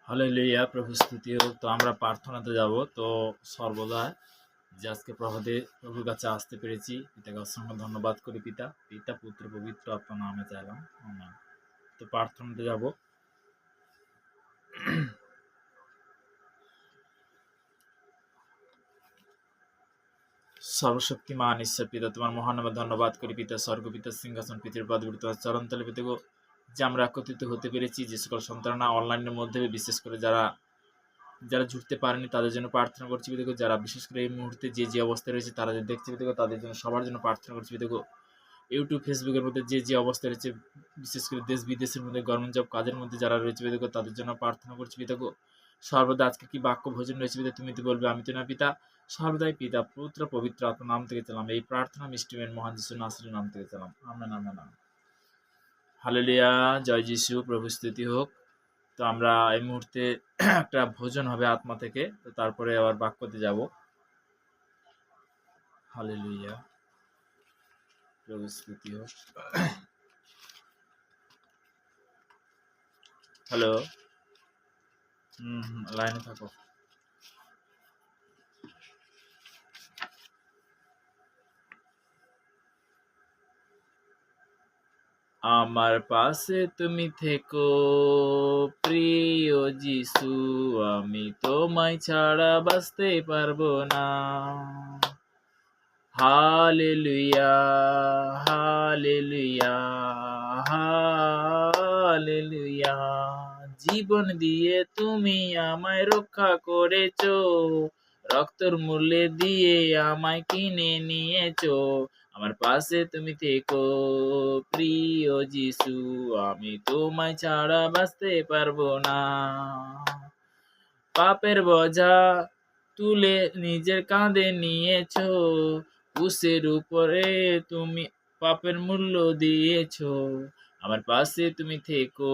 Hallelujah, প্রভু স্তুতি হোক। তো আমরা প্রার্থনাতে যাব। তো সর্বদা যে আজকে প্রভাতে প্রভুর কাছে আসতে পেরেছি, পিতাকে অসংখ্য ধন্যবাদ করি। পিতা পুত্র পবিত্র আত্মা নামে চাইলাম, আমেন। তো প্রার্থনাতে যাব। সর্বশক্তিমান ঈশ্বর পিতা, তোমার মহান নামে ধন্যবাদ করি। পিতা স্বর্গ, পিতা সিংহাসন, পৃথিবীর পদগুলি তোমার চরণতলে পিতা গো, যে আমরা একত্রিত হতে পেরেছি। যে সকল সন্তানরা অনলাইনের মধ্যে, বিশেষ করে যারা যারা জুড়তে পারেনি তাদের জন্য প্রার্থনা করছি বিদেগো। যারা বিশেষ করে এই মুহূর্তে যে অবস্থায় রয়েছে তারা যে দেখছে বিদেগো, তাদের জন্য সবার জন্য প্রার্থনা করছি বিদেগো। ইউটিউব ফেসবুকের মধ্যে যে অবস্থা রয়েছে, বিশেষ করে দেশ বিদেশের মধ্যে গভর্নমেন্ট জব কাজের মধ্যে যারা রয়েছে বিদেগো, তাদের জন্য প্রার্থনা করছি বিদেগো। সর্বদা আজকে কি বাক্য ভোজন রয়েছে বিদে, তুমি তো বলবে আমি তো না পিতা। সর্বদাই পিতা পুত্র পবিত্র আত্মার নাম থেকে চালাম এই প্রার্থনা, মিষ্টিমের মহান যিশু নাসরির নাম থেকে চালাম, আমেন আমেন আমেন। হালেলুয়া, জয় যিশু, প্রভু স্তুতি হোক। তো আমরা এই মুহূর্তে একটা ভোজন হবে আত্মা থেকে, তো তারপরে আবার বাক্যতে যাব। হালেলুয়া, প্রভু স্তুতি হোক। হ্যালো, লাইনে থাকো। আমার পাশে তুমি থেকো প্রিয় যিশু, আমি তোমায় ছাড়া বাঁচতে পারবো না। Hallelujah, hallelujah, hallelujah. জীবন দিয়ে তুমি আমায় রক্ষা করেছো, রক্তর মূল্যে দিয়ে আমায় কিনে নিয়েছো। আমার পাশে তুমি থেকো প্রিয় যিশু, আমি তোমায় ছাড়া বাঁচতে পারবো না। পাপের বোঝা তুলে নিজের কাঁধে নিয়েছো, ক্রুশের উপরে তুমি পাপের মূল্য দিয়েছো। আমার পাশে তুমি থেকো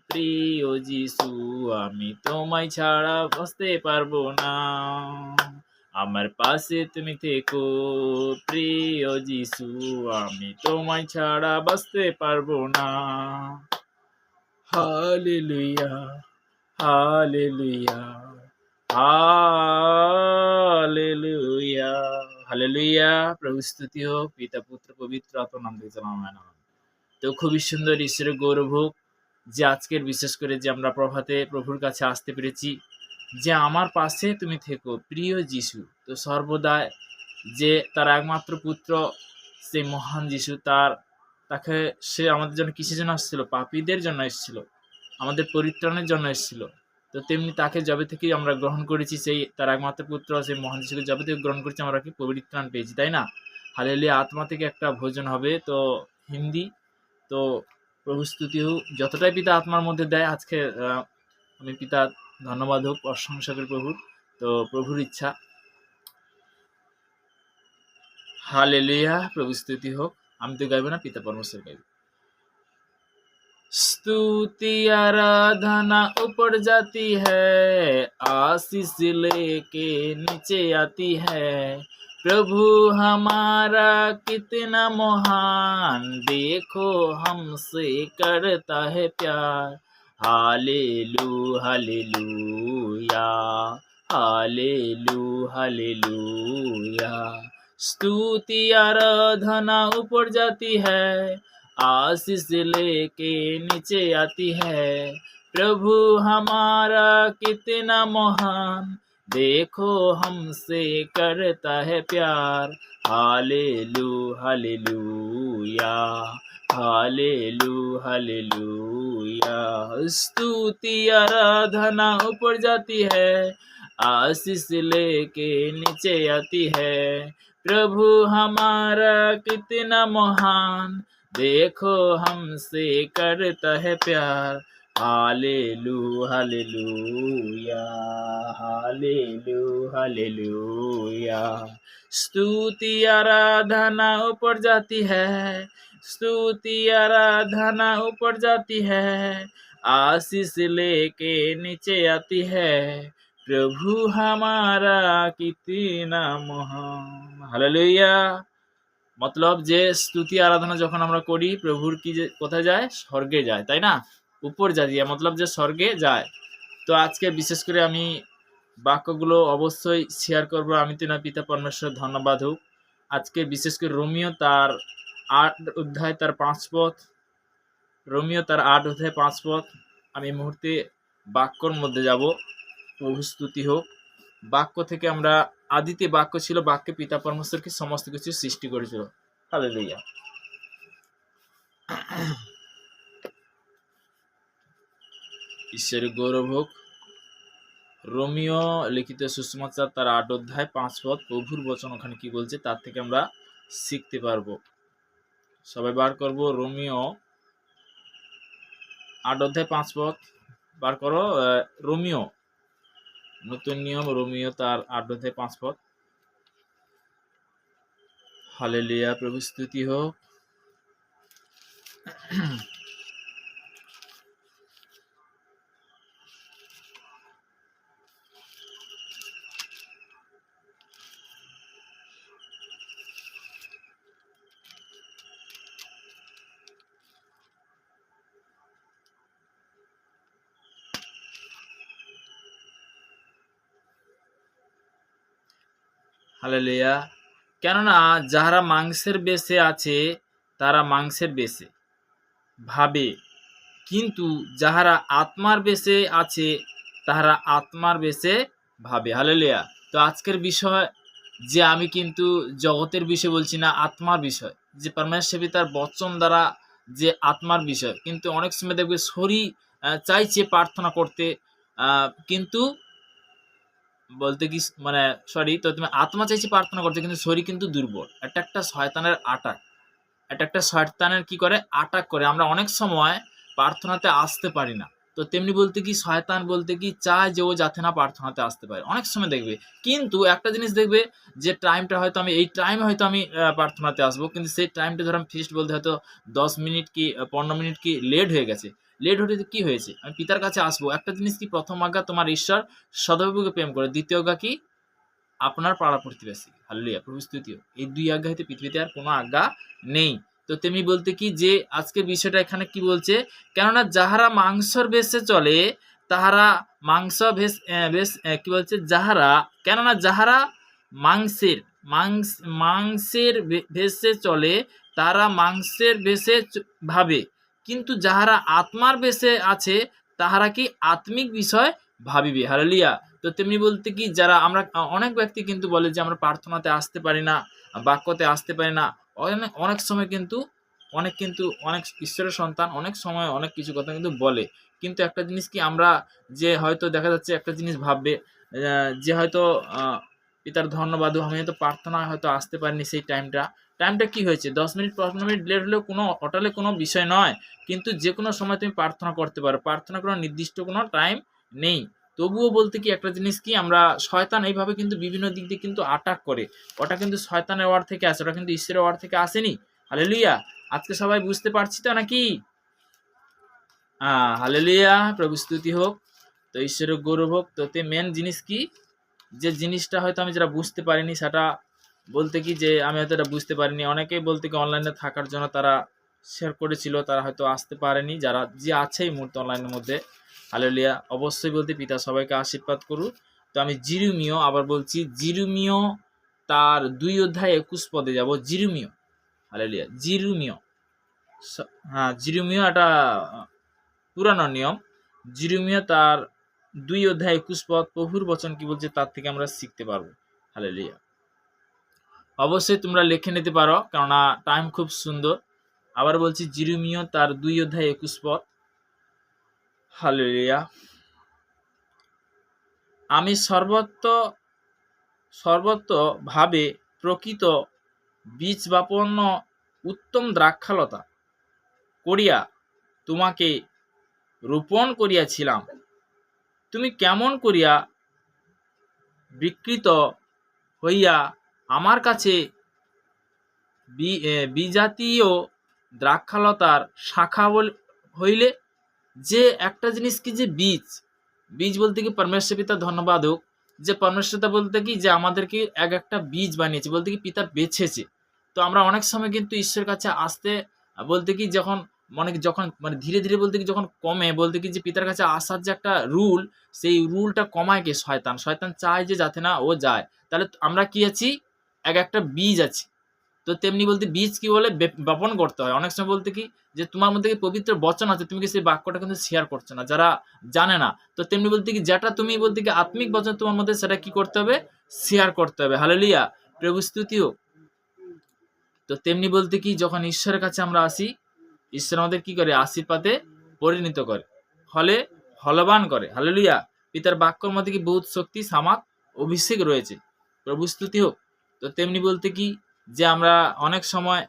প্রিয় যিশু, আমি তোমায় ছাড়া বাঁচতে পারবো না। আমার পাশে তুমি থেকো প্রিয় যিশু, আমি তোমায় ছাড়া বাঁচতে পারবো না। Hallelujah, hallelujah, hallelujah, hallelujah. প্রভু স্তুতি হোক, পিতা পুত্র পবিত্র আত্মার নাম থেকে চালাম, আমেন। তো খুবই সুন্দর, ঈশ্বরের গৌরব হোক যে আজকের বিশেষ করে যে আমরা প্রভাতে প্রভুর কাছে আসতে পেরেছি, যে আমার পাশে তুমি থেকো প্রিয় যিশু। তো সর্বদা যে তার একমাত্র পুত্র, সেই মহান যিশু, তাকে সে আমাদের জন্য কিসের জন্য আসছিল? পাপীদের জন্য এসেছিল, আমাদের পরিত্রাণের জন্য এসেছিল। তো তেমনি তাকে যবে থেকে আমরা গ্রহণ করেছি, সেই তার একমাত্র পুত্র সেই মহান যিশুকে যবে থেকে গ্রহণ করেছি, আমরা কি পরিত্রাণ পেয়েছি, তাই না? হালেলুয়া। আত্মা থেকে একটা ভোজন হবে, তো হিন্দি। তো প্রভু স্তুতি হোক, যতটাই পিতা আত্মার মধ্যে দেয় আজকে আমি পিতা ধন্যবাদ হোক, প্রশংসা করি প্রভুর। তো প্রভুর ইচ্ছা। হালেলুয়া, প্রভু স্তুতি হোক। আমি তো গাইব না, পিতা परमेश्वर गाइब। स्तुति आराधना ऊपर जाती है, आशीष लेके नीचे आती है। प्रभु हमारा कितना महान, देखो हमसे करता है प्यार। हालेलू हालेलूया, हालेलू हालेलूया। स्तुति आराधना ऊपर जाती है, आशीष लेके नीचे आती है। प्रभु हमारा कितना महान, देखो हमसे करता है प्यार। हालेलू हालेलूया, हालेलू हालेलूया। स्तुति आराधना ऊपर जाती है, आशीष लेके नीचे आती है। प्रभु हमारा कितना महान, देखो हमसे करता है प्यार। हालेलू हालेलूया, हालेलू हालेलूया। स्तुति आराधना ऊपर जाती है, स्तुति आराधना ऊपर जाती है, आशीष लेके नीचे आती है। प्रभु हमारा कितना महान। हालेलुया। মতলব যে স্তুতি আরাধনা যখন আমরা করি, প্রভুর কি যে কোথায় যায়? স্বর্গে যায়, তাই না? উপর যায়, মতলব যে স্বর্গে যায়। তো আজকে বিশেষ করে আমি বাক্যগুলো অবশ্যই শেয়ার করব। আমি তো না পিতা পরমেশ্বর ধন্যবাদ হোক। আজকে বিশেষ করে রোমিও তার 8 অধ্যায় তার 5 পদ, রোমিও তার 8 অধ্যায় 5 পদ। আমি এই মুহূর্তে বাক্যর মধ্যে যাব। প্রভু স্তুতি হোক। বাক্য থেকে আমরা আদিতে বাক্য ছিল, বাক্যে পিতা পরমেশ্বরকে সমস্ত কিছু সৃষ্টি করেছিল। হালেলুয়া। ঈশ্বরের গৌরব হোক। রোমিও লিখিত সুসমাচার তার 8 অধ্যায় 5 পদ, প্রভুর বচন ওখানে কি বলছে তার থেকে আমরা শিখতে পারবো। সবাই বার করব রোমিও 8 অধ্যায় 5 পদ বার করো। রোমিও, নতুন নিয়ম, রোমিও তার 8 অধ্যায় 5 পদ। হালেলুয়া, প্রভু স্তুতি হোক। হালেলুয়া। কেননা যাহারা মাংসের বেশে আছে তারা মাংসের বেশে ভাবে, কিন্তু যাহারা আত্মার বেশে আছে তাহারা আত্মার বেশে ভাবে। হালেলুয়া। তো আজকের বিষয় যে আমি কিন্তু জগতের বিষয় বলছি না, আত্মার বিষয়, যে পরমেশ্বর পিতার বচন দ্বারা যে আত্মার বিষয়। কিন্তু অনেক সময় দেখবে শরীর চাইছে প্রার্থনা করতে, কিন্তু বলতে কি মানে সরি, তো তুমি আত্মা চাইছে প্রার্থনা করতে, কিন্তু শরীর কিন্তু দুর্বল। এটা একটা শয়তানের আটাক, এটা একটা শয়তানের কি করে আটাক করে। আমরা অনেক সময় প্রার্থনাতে আসতে পারি না। তো তেমনি বলতে কি শয়তান বলতে কি চায় যে ও যাতে না প্রার্থনাতে আসতে পারে অনেক সময় দেখবে। কিন্তু একটা জিনিস দেখবে যে টাইমটা হয়তো আমি এই টাইমে হয়তো আমি প্রার্থনাতে আসবো, কিন্তু সেই টাইমটা ধরো আমি ফিক্সড বলতে হয়তো 10 মিনিট কি 15 মিনিট কি লেট হয়ে গেছে। লেট হতে কি হয়েছে, আমি পিতার কাছে আসবো। একটা জিনিস কি, প্রথম আজ্ঞা তোমার ঈশ্বর সদাপ্রভুকে প্রেম করে, দ্বিতীয় আজ্ঞা কি আপনার পাড়া প্রতিবেশী। হালেলুয়া, প্রভু স্তুতি। এই 2 আজ্ঞা হইতে পৃথিবীতে আর কোনো আজ্ঞা নেই। তো তেমনি বলতে কি যে আজকের বিষয়টা এখানে কি বলছে, কেননা যাহারা মাংসর বেশে চলে তাহারা মাংস বেশ কি বলছে, যাহারা, কেননা যাহারা মাংসের বেশে চলে তারা মাংসের বেশে ভাবে, কিন্তু যাহারা আত্মার বেশে আছে তাহারা কি আত্মিক বিষয় ভাবিবে। হালেলুয়া। তো তেমনি বলতে কি যারা আমরা অনেক ব্যক্তি কিন্তু বলে যে আমরা প্রার্থনাতে আসতে পারি না, বাক্যতে আসতে পারি না। অনেক সময় কিন্তু অনেক ঈশ্বরের সন্তান অনেক সময় অনেক কিছু কথা কিন্তু বলে। কিন্তু একটা জিনিস কি, আমরা যে হয়তো দেখা যাচ্ছে একটা জিনিস ভাববে যে হয়তো পিতার ধন্যবাদ, আমি হয়তো প্রার্থনা হয়তো আসতে পারিনি সেই টাইমটা কি হয়েছে, 10 মিনিট 15 মিনিট লেট হলেও কোনো অটালে কোনো বিষয় নয়। কিন্তু যে কোনো সময় তুমি প্রার্থনা করতে পারো, প্রার্থনা করার নির্দিষ্ট কোনো টাইম নেই। তবুও বলতে কি একটা জিনিস কি, আমরা শয়তান এইভাবে কিন্তু বিভিন্ন দিক দিয়ে কিন্তু আটাক করে। ওটা কিন্তু শয়তানের ওয়ার্ড থেকে আসে, ওটা কিন্তু ঈশ্বরের ওয়ার্ড থেকে আসেনি। হালেলুয়া। আজকে সবাই বুঝতে পারছি তো নাকি? হালেলুয়া, প্রভু স্তুতি হোক। তো ঈশ্বরের গৌরব হোক। তো মেন জিনিস কি, যে জিনিসটা হয়তো আমি যেটা বুঝতে পারিনি সেটা বলতে কি যে আমি হয়তো এটা বুঝতে পারিনি। অনেকেই বলতে কি অনলাইনে থাকার জন্য তারা শেয়ার করেছিল, তারা হয়তো আসতে পারেনি, যারা যে আছে এই মুহূর্তে অনলাইনের মধ্যে। হালেলুয়া। অবশ্যই বলতে পিতা সবাইকে আশীর্বাদ করুক। তো আমি জিরুমিও আবার বলছি, জিরুমিও তার 2 অধ্যায় 21 পদে যাব। জিরুমিও, হালেলুয়া, জিরুমিও। হ্যাঁ, জিরুমিও এটা পুরানো নিয়ম। জিরুমিও তার 2 অধ্যায় 21 পদ, প্রভুর বচন কি বলছে তার থেকে আমরা শিখতে পারবো। হালেলুয়া। অবশ্যই তোমরা লিখে নিতে পারো, কেননা টাইম খুব সুন্দর। আবার বলছি জিরুমিও তার 2 অধ্যায় 21 পদ। হালেলুয়া। আমি সর্বত্র ভাবে প্রকৃত বীজ বাপন্য উত্তম দ্রাক্ষালতা করিয়া তোমাকে রোপণ করিয়াছিলাম। তুমি কেমন করিয়া বিকৃত হইয়া আমার কাছে বিজাতীয় দ্রাক্ষালতার শাখা হইলে। যে একটা জিনিস কি, যে বীজ বলতে কি পরমেশ্বর পিতা ধন্যবাদ হোক, যে পরমেশ্বরতা বলতে কি যে আমাদেরকে একটা বীজ বানিয়েছে, বলতে কি পিতা বেছেছে। তো আমরা অনেক সময় কিন্তু ঈশ্বরের কাছে আসতে বলতে কি যখন মানে কি যখন মানে ধীরে ধীরে বলতে কি যখন কমে বলতে কি যে পিতার কাছে আসার যে একটা রুল, সেই রুলটা কমায় কে শয়তান। শয়তান চায় যে যাতে না ও যায়। তাহলে আমরা কি আছি? একটা বীজ আছি। তো তেমনি বলতে বীজ কি বলে বপন করতে হয়। অনেক সময় বলতে কি যে তোমার মধ্যে কি পবিত্র বচন আছে, তুমি কি সেই বাক্যটা কিন্তু শেয়ার করছো না, যারা জানে না। তো তেমনি বলতে কি যেটা তুমি বলতে কি আত্মিক বচন তোমার মধ্যে, সেটা কি করতে হবে? শেয়ার করতে হবে। হালেলুয়া! প্রভু স্তুতি হোক। তো তেমনি বলতে কি যখন ঈশ্বরের কাছে আমরা আসি, ঈশ্বর আমাদের কি করে? আশীর্বাদে পরিণত করে, ফলে ফলবান করে। হালেলুয়া! পিতার বাক্যর মধ্যে কি বহুত শক্তি, সামাক, অভিষেক রয়েছে। প্রভু স্তুতি হোক। তো তেমনি বলতে কি যে আমরা অনেক সময়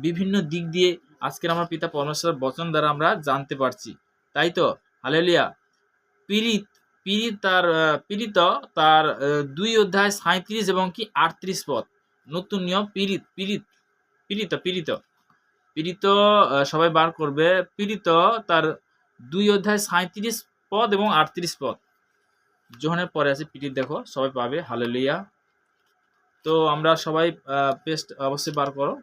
বিভিন্ন দিক দিয়ে আজকের আমরা পিতা পরমেশ্বরের বচন দ্বারা আমরা জানতে পারছি, তাই তো? হালেলুয়া! পীড়িত পীড়িত তার পীড়িত তার 2 অধ্যায় 37 এবং কি 38 পদ। নতুন নিয়ম পীড়িত পীড়িত পীড়িত পীড়িত পীড়িত সবাই বার করবে। পীড়িত তার 2 অধ্যায় 37 পদ এবং 38 পদ। যোহানের পরে আছে পীড়িত, দেখো সবাই পাবে। হালেলুয়া! তো আমরা সবাই পেস্ট অবশ্যই বার করো।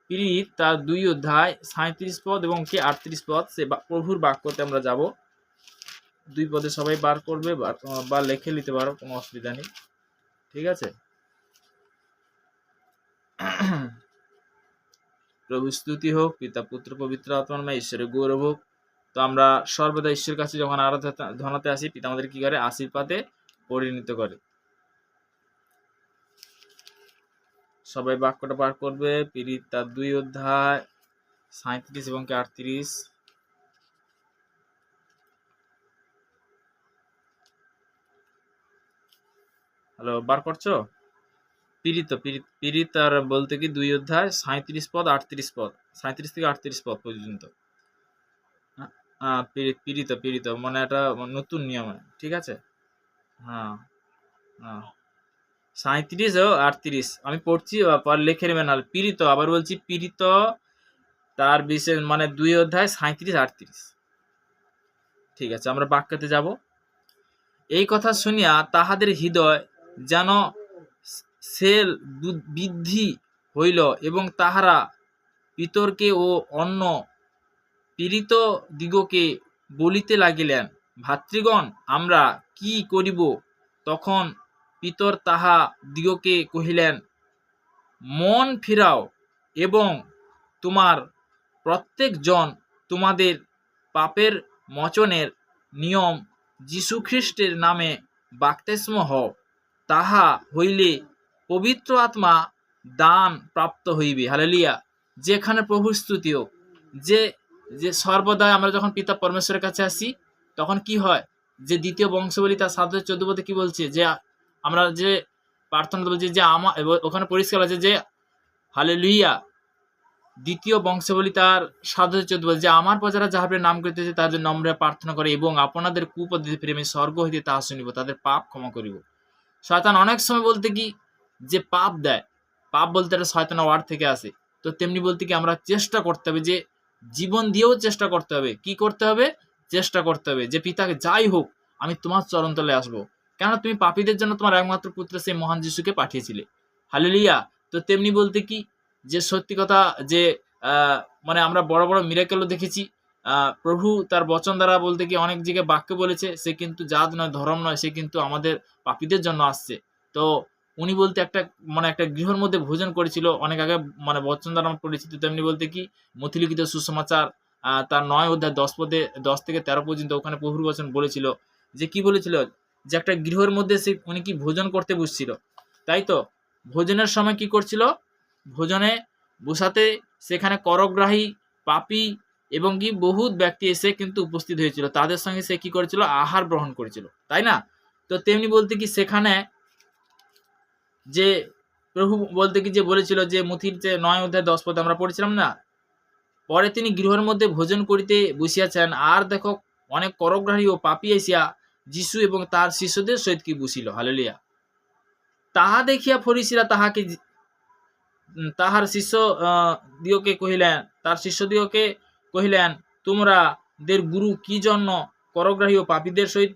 পীড়িত তার 2 অধ্যায় 37 পদ এবং কি 38 পদ, সে প্রভুর বাক্যতে আমরা যাব। 2 পদে সবাই বার করবে বা লিখে নিতে পারো, কোনো অসুবিধা নেই, ঠিক আছে? প্রভু স্তুতি হোক, পিতা পুত্র পবিত্র আত্মার নামে ঈশ্বরের গৌরব হোক। তো আমরা সর্বদা ঈশ্বরের কাছে যখন আরাধনাতে আসি, পিতা আমাদের কি করে? আশীর্বাদে পরিণত করে। সবাই বাক্যটা বার করবে। পীড়িত তার 2 অধ্যায় 37 এবং 38। হ্যালো, বার করছো? পীড়িত আর বলতে কি 2 অধ্যায় 37 পদ 38 পদ, 37 থেকে 38 পদ পর্যন্ত। পীড়িত পীড়িত মানে এটা নতুন নিয়ম, ঠিক আছে? হ্যাঁ, হ্যাঁ, 37 ও 38 আমি পড়ছি, পর লিখে নেবেন। আর পীড়িত, আবার বলছি, পীড়িত তার বিশেষ মানে 2 অধ্যায় 37 38। ঠিক আছে, আমরা বাক্যতে যাব। এই কথা শুনিয়া তাহাদের হৃদয় যেন সেল বৃদ্ধি হইল এবং তাহারা পিতরকে ও অন্য পীড়িত দিগকে বলিতে লাগিলেন, ভাতৃগণ, আমরা কি করিব? তখন পিতর তাহা দিগকে কহিলেন, মন ফিরাও এবং তোমার প্রত্যেকজন তোমাদের পাপের মোচনের নিয়ম যীশুখ্রিস্টের নামে বাপ্তিস্ম হও, তাহা হইলে পবিত্র আত্মা দান প্রাপ্ত হইবে। হালেলুয়া! যেখানে প্রভুর স্তুতি হোক। যে যে সর্বদাই আমরা যখন পিতা পরমেশ্বরের কাছে আসি, তখন কি হয়? যে দ্বিতীয় বংশাবলী তার 7:14 পদে কি বলছে? যে আমরা যে প্রার্থনা বলছি যে ওখানে পরিষ্কার আছে যে হালেলুয়া, দ্বিতীয় বংশাবলী তার 7:14 বলছে যে আমার প্রজারা যাহার নাম করিতেছে তাদের নম্রে প্রার্থনা করে এবং আপনাদের কুপদ্ধতি প্রেমে স্বর্গ হইতে তাহা শুনিব, তাদের পাপ ক্ষমা করিব। শয়তান অনেক সময় বলতে কি যে পাপ দেয়, পাপ বলতে এটা শয়তানের ওয়ার্ড থেকে আসে। তো তেমনি বলতে কি আমরা চেষ্টা করতে হবে, যে জীবন দিয়েও চেষ্টা করতে হবে। কি করতে হবে? চেষ্টা করতে হবে যে পিতাকে যাই হোক আমি তোমার চরণতলে আসবো, কেন তুমি পাপীদের জন্য তোমার একমাত্র পুত্র সেই মহান যিশুকে পাঠিয়েছিলে। হালেলুয়া! তো তেমনি বলতে কি যে সত্যি কথা যে মানে আমরা বড় বড় মিরাকেলও দেখেছি। প্রভু তার বচন দ্বারা বলতে কি অনেক জায়গায় বাক্য বলেছে, সে কিন্তু জাত নয়, ধর্ম নয়, সে কিন্তু আমাদের পাপীদের জন্য আসছে। তো উনি বলতে একটা মানে একটা গৃহের মধ্যে ভোজন করেছিল অনেক আগে, মানে বচন দ্বারা আমরা পরিচিত। তেমনি বলতে কি মথিলিখিত সুসমাচার তার 9 অধ্যায় 10 পদে 10 থেকে 13 পর্যন্ত ওখানে প্রভুর বচন বলেছিল, যে কি বলেছিল? যে একটা গৃহের মধ্যে সে উনি কি ভোজন করতে বসছিল, তাই তো? ভোজনের সময় কি করছিল? ভোজনে বসাতে সেখানে করগ্রাহী, পাপী এবং কি বহুত ব্যক্তি এসে কিন্তু উপস্থিত হয়েছিল, তাদের সঙ্গে সে কি করেছিল? আহার গ্রহণ করেছিল, তাই না? তো তেমনি বলতে কি সেখানে যে প্রভু বলতে কি যে বলেছিল যে মথির যে 9 অধ্যায় 10 পদে আমরা পড়েছিলাম না, পরে তিনি গৃহের মধ্যে ভোজন করিতে বসিয়াছেন, আর দেখো অনেক করগ্রাহী ও পাপী আসিয়া যিশু এবং তার শিষ্যদের সহিত কি বসিল। হালেলুয়া! তাহা দেখিয়া ফরিসীরা তাহার শিষ্য দিওকে কহিলেন, তার শিষ্যদিওকে কহিলেন, তোমরা দের গুরু কি জন্য করগ্রাহী ও পাপীদের সহিত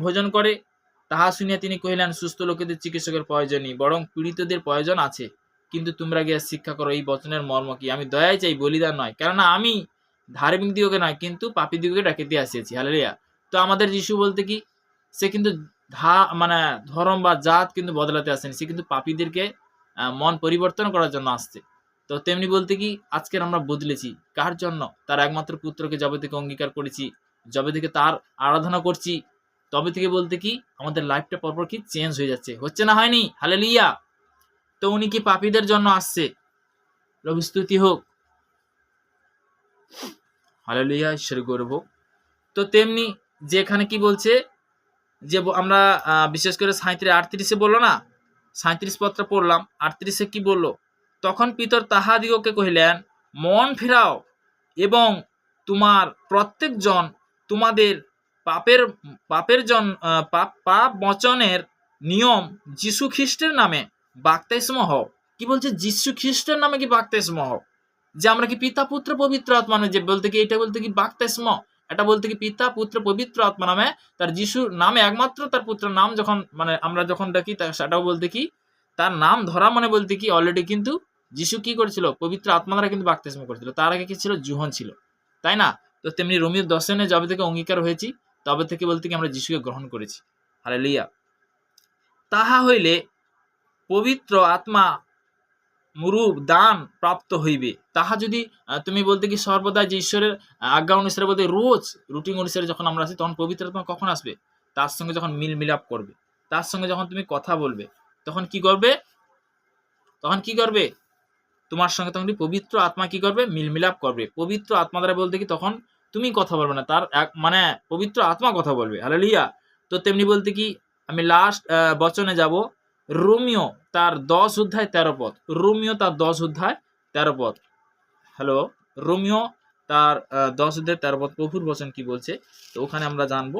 ভোজন করে? তাহা শুনিয়া তিনি কহিলেন, সুস্থ লোকেদের চিকিৎসকের প্রয়োজন নেই, বরং পীড়িতদের প্রয়োজন আছে। কিন্তু তোমরা গিয়ে শিক্ষা করো এই বচনের মর্ম কি। আমি দয়াই চাই, বলিদান নয়, কেননা আমি ধার্মিক দিগকে নয় কিন্তু পাপী দিগকে ডাকিতে আসিয়াছি। হালেলুয়া। তো আমাদের যিশু বলতে কি, সে কিন্তু মানে ধর্ম বা জাত কিন্তু বদলাতে আসেনি, সে কিন্তু পাপীদেরকে মন পরিবর্তন করার জন্য আসছে। তো তেমনি বলতে কি, আজকের আমরা বদলেছি কার জন্য? তার একমাত্র পুত্রকে যবে থেকে অঙ্গীকার করেছি, যবে থেকে তার আরাধনা করছি, তবে থেকে বলতে কি আমাদের লাইফটা পরপর কি চেঞ্জ হয়ে যাচ্ছে, হচ্ছে না হয়নি? হালেলুয়া। তো উনি কি পাপীদের জন্য আসছে? প্রভু স্তুতি হোক। হালেলুয়া, ঈশ্বরের গৌরব হোক। তো তেমনি যে এখানে কি বলছে, যে আমরা বিশেষ করে 37-38 বললো না, 37 পদটা পড়লাম, 38 কি বললো? তখন পিতর তাহাদিগকে কহিলেন, মন ফেরাও এবং তোমার প্রত্যেকজন তোমাদের পাপের পাপ বচনের নিয়ম যীশু খ্রিস্টের নামে বাপ্তিস্ম হও। কি বলছে? যীশু খ্রিস্টের নামে কি বাপ্তিস্ম হও। যে আমরা কি পিতা পুত্র পবিত্র আত্মা নামে, যে বলতে কি এটা বলতে কি বাপ্তিস্ম, এটা বলতে কি পিতা পুত্র পবিত্র আত্মা নামে, তার যিশুর নামে একমাত্র তার পুত্রের নাম যখন মানে আমরা যখন ডাকি, সেটাও বলতে কি তার নাম ধরা মানে বলতে কি অলরেডি কিন্তু যিশু কি করেছিল? পবিত্র আত্মা দ্বারা কিন্তু বাপ্তিস্ম করেছিল। তার আগে কি ছিল? যোহন ছিল, তাই না? তো তেমনি রোমীয় 10 যবে থেকে অঙ্গীকার হয়েছি তবে থেকে বলতে কি আমরা যিশুকে গ্রহণ করেছি। হালেলুয়া। তাহা হইলে পবিত্র আত্মা মুরুব দান প্রাপ্ত হইবে। তাহা যদি তুমি বলতে কি সর্বদা যে ঈশ্বরের আজ্ঞা অনুসারে বলতে রোজ রুটিন অনুসারে যখন আমরা আসি, তখন পবিত্র আত্মা কখন আসবে? তার সঙ্গে যখন মিল মিলাপ করবে, তার সঙ্গে যখন তুমি কথা বলবে, তখন কি করবে? তখন কি করবে? তোমার সঙ্গে তখন পবিত্র আত্মা কি করবে? মিল মিলাপ করবে। পবিত্র আত্মা দ্বারা বলতে কি তখন তুমি কথা বলবে না, তার মানে পবিত্র আত্মা কথা বলবে। হালেলুয়া। তো তেমনি বলতে কি আমি লাস্ট বচনে যাব, রোমিও তার 10 অধ্যায় 13 পদ। রোমিও তার 10 অধ্যায় 13 পদ। হ্যালো, রোমিও তার 10 অধ্যায় 13 পদ প্রভুর বচন কি বলছে, তো ওখানে আমরা জানবো।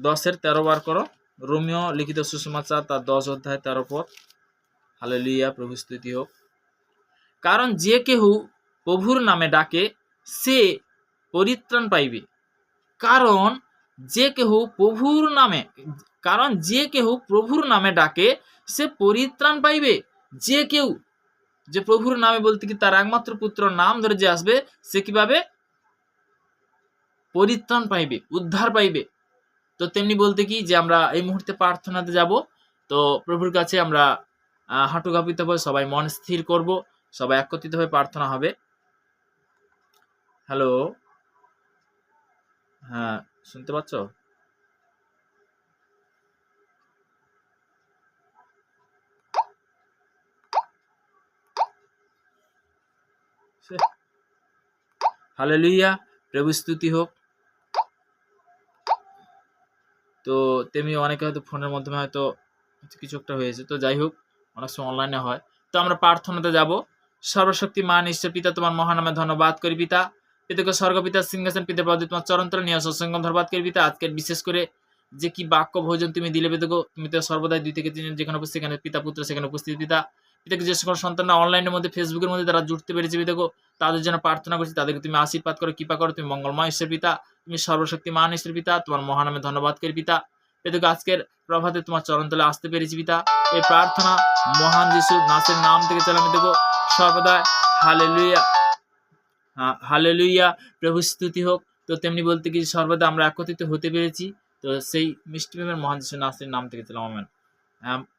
10-13 বার করো। রোমিও লিখিত সুসমাচার তার 10 অধ্যায় 13 পদ। হালেলুয়া, প্রভু স্তুতি হোক। কারণ যে কেহ প্রভুর নামে ডাকে সে পরিত্রাণ পাইবে। কারণ যে কেহ প্রভুর নামে ডাকে সে পরিত্রাণ পাইবে। যে কেউ, যে প্রভুর নামে বলতে কি তার একমাত্র পুত্র নাম ধরে যে আসবে, সে কি পাবে? পরিত্রাণ পাইবে, উদ্ধার পাইবে। তো তেমনি বলতে কি যে আমরা এই মুহূর্তে প্রার্থনাতে যাব। তো প্রভুর কাছে আমরা হাঁটু কাঁপিতে হবে, সবাই মন স্থির করব, সবাই একত্রিত হয়ে প্রার্থনা হবে। হ্যালো, হ্যাঁ, শুনতে পাচ্ছ? হালেলুয়া, প্রভু স্তুতি হোক। তো তেমনি অনেকে হয়তো ফোনের মাধ্যমে হয়তো কিছু একটা হয়েছে, তো যাই হোক, অনেক সময় অনলাইনে হয়। তো আমরা প্রার্থনাতে যাব। সর্বশক্তিমান ঈশ্বর পিতা, তোমার মহানামে ধন্যবাদ করি পিতা। পিতাকে স্বর্গপিতা সিংহাসন পিতা পদে তোমার চরণতলে নিয়ে সৎসঙ্গ ধন্যবাদ করি পিতা। আজকের বিশেষ করে যে কি বাক্য ভোজন তুমি দিলে পিতাকে, তুমি তো সর্বদাই 2 থেকে 3 জন যেখানে উপস্থিত, সেখানে পিতা পুত্র সেখানে উপস্থিত পিতা। পিতাকে যে সকল সন্তানরা অনলাইনের মধ্যে ফেসবুকের মধ্যে তারা জুড়তে পেরেছে পিতাকে, তাদের জন্য প্রার্থনা করছি, তাদেরকে তুমি আশীর্বাদ করো, কৃপা করো, তুমি মঙ্গলময় ঈশ্বর পিতা, তুমি সর্বশক্তিমান ঈশ্বর পিতা, তোমার মহানামে ধন্যবাদ করি পিতা। পিতাকে আজকের প্রভাতে তোমার চরণতলে আসতে পেরেছি পিতা। এই প্রার্থনা মহান যিশুর নাসের নাম থেকে চালাম পিতাকে সর্বদা। হালেলুয়া, হালেলুয়া, প্রভু স্তুতি হোক। তো তেমনি বলতে কি সর্বদা আমরা একত্রিত হতে পেরেছি, তো সেই মিষ্টি প্রেমের মহান যিশু নাসের নাম থেকে চালাম আমেন।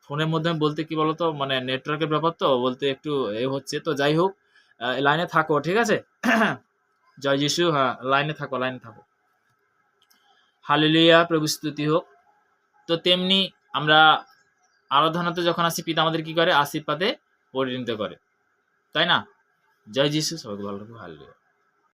ফোনের মধ্যে বলতে কি বলতো, মানে নেটওয়ার্কের ব্যাপার তো বলতে একটু হচ্ছে, তো যাই হোক, লাইনে থাকো, ঠিক আছে? জয় যিশু। হ্যাঁ, লাইনে থাকো, লাইনে থাকো। হালেলুয়া, প্রভু স্তুতি হোক। তো তেমনি আমরা আরাধনাতে যখন আসি, পিতা আমাদের কি করে? আশীর্বাদে পরিণত করে, তাই না? জয় যিশু, সবাইকে ভালো রাখো। হালেলুয়া।